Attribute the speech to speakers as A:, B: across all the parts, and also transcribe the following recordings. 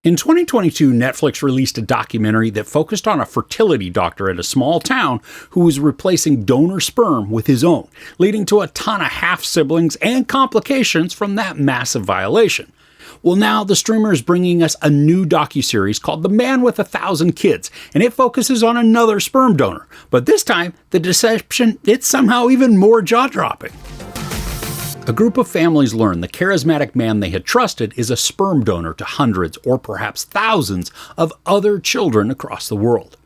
A: In 2022, Netflix released a documentary that focused on a fertility doctor at a small town who was replacing donor sperm with his own, leading to a ton of half-siblings and complications from that massive violation. Well, now the streamer is bringing us a new docuseries called The Man with 1,000 Kids, and it focuses on another sperm donor. But this time, the deception, it's somehow even more jaw-dropping. A group of families learn the charismatic man they had trusted is a sperm donor to hundreds or perhaps thousands of other children across the world.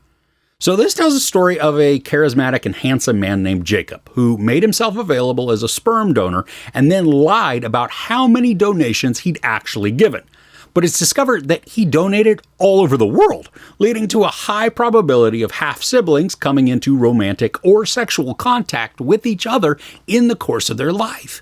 A: So this tells a story of a charismatic and handsome man named Jacob, who made himself available as a sperm donor and then lied about how many donations he'd actually given. But it's discovered that he donated all over the world, leading to a high probability of half-siblings coming into romantic or sexual contact with each other in the course of their life.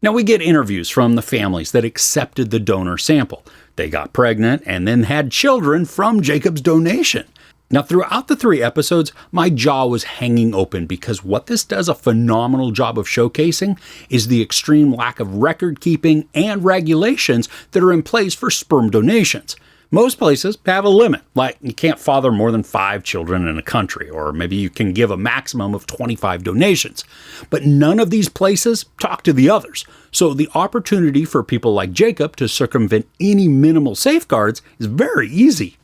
A: Now, we get interviews from the families that accepted the donor sample. They got pregnant and then had children from Jacob's donation. Now, throughout the 3 episodes, my jaw was hanging open because what this does a phenomenal job of showcasing is the extreme lack of record keeping and regulations that are in place for sperm donations. Most places have a limit, like you can't father more than 5 children in a country, or maybe you can give a maximum of 25 donations. But none of these places talk to the others, so the opportunity for people like Jacob to circumvent any minimal safeguards is very easy.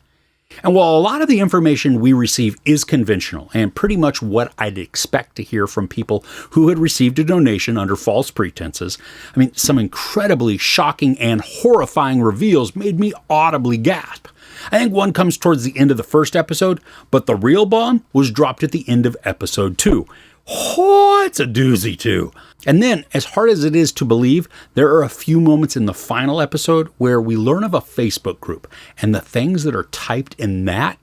A: And while a lot of the information we receive is conventional and pretty much what I'd expect to hear from people who had received a donation under false pretenses, some incredibly shocking and horrifying reveals made me audibly gasp. I think one comes towards the end of the first episode, but the real bomb was dropped at the end of episode 2. Oh, it's a doozy too. And then, as hard as it is to believe, there are a few moments in the final episode where we learn of a Facebook group, and the things that are typed in that,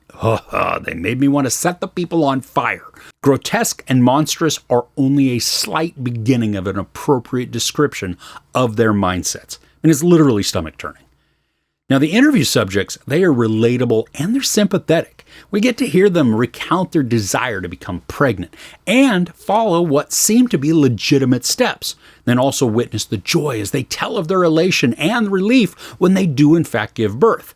A: they made me want to set the people on fire. Grotesque and monstrous are only a slight beginning of an appropriate description of their mindsets, and it's literally stomach-turning. Now, the interview subjects, they are relatable and they're sympathetic. We get to hear them recount their desire to become pregnant and follow what seem to be legitimate steps, then also witness the joy as they tell of their elation and relief when they do in fact give birth.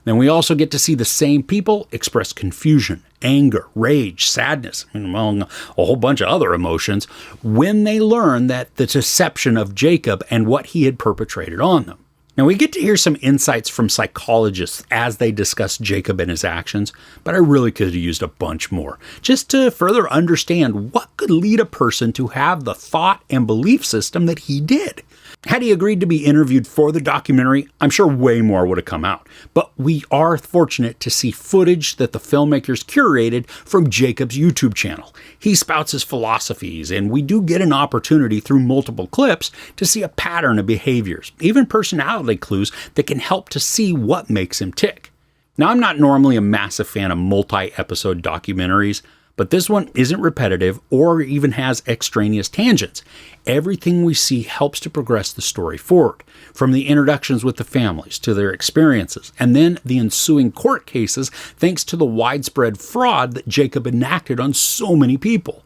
A: Then we also get to see the same people express confusion, anger, rage, sadness, among a whole bunch of other emotions, when they learn that the deception of Jacob and what he had perpetrated on them. Now, we get to hear some insights from psychologists as they discuss Jacob and his actions, but I really could have used a bunch more, just to further understand what could lead a person to have the thought and belief system that he did. Had he agreed to be interviewed for the documentary, I'm sure way more would have come out. But we are fortunate to see footage that the filmmakers curated from Jacob's YouTube channel. He spouts his philosophies, and we do get an opportunity through multiple clips to see a pattern of behaviors, even personality clues that can help to see what makes him tick. Now, I'm not normally a massive fan of multi-episode documentaries, but this one isn't repetitive or even has extraneous tangents. Everything we see helps to progress the story forward, from the introductions with the families to their experiences, and then the ensuing court cases thanks to the widespread fraud that Jacob enacted on so many people.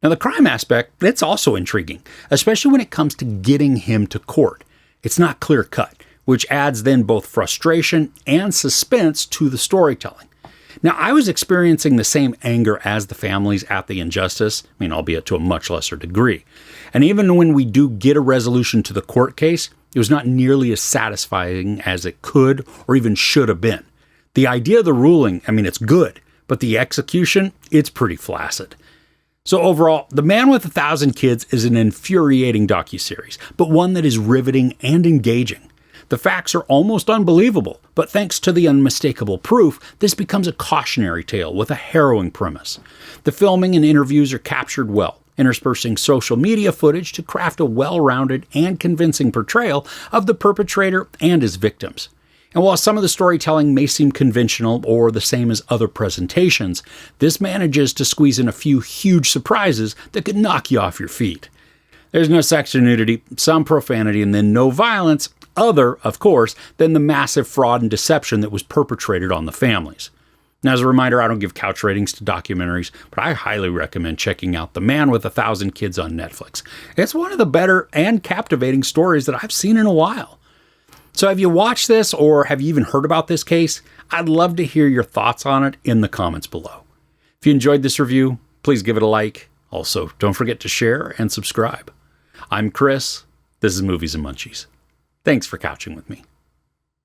A: Now, the crime aspect, it's also intriguing, especially when it comes to getting him to court. It's not clear-cut, which adds then both frustration and suspense to the storytelling. Now, I was experiencing the same anger as the families at the injustice, albeit to a much lesser degree. And even when we do get a resolution to the court case, it was not nearly as satisfying as it could or even should have been. The idea of the ruling, it's good, but the execution, it's pretty flaccid. So overall, The Man with 1,000 Kids is an infuriating docuseries, but one that is riveting and engaging. The facts are almost unbelievable, but thanks to the unmistakable proof, this becomes a cautionary tale with a harrowing premise. The filming and interviews are captured well, interspersing social media footage to craft a well-rounded and convincing portrayal of the perpetrator and his victims. And while some of the storytelling may seem conventional or the same as other presentations, this manages to squeeze in a few huge surprises that could knock you off your feet. There's no sex or nudity, some profanity, and then no violence, other, of course, than the massive fraud and deception that was perpetrated on the families. Now, as a reminder, I don't give couch ratings to documentaries, but I highly recommend checking out The Man with 1,000 Kids on Netflix. It's one of the better and captivating stories that I've seen in a while. So have you watched this or have you even heard about this case? I'd love to hear your thoughts on it in the comments below. If you enjoyed this review, please give it a like. Also, don't forget to share and subscribe. I'm Chris. This is Movies and Munchies. Thanks for couching with me.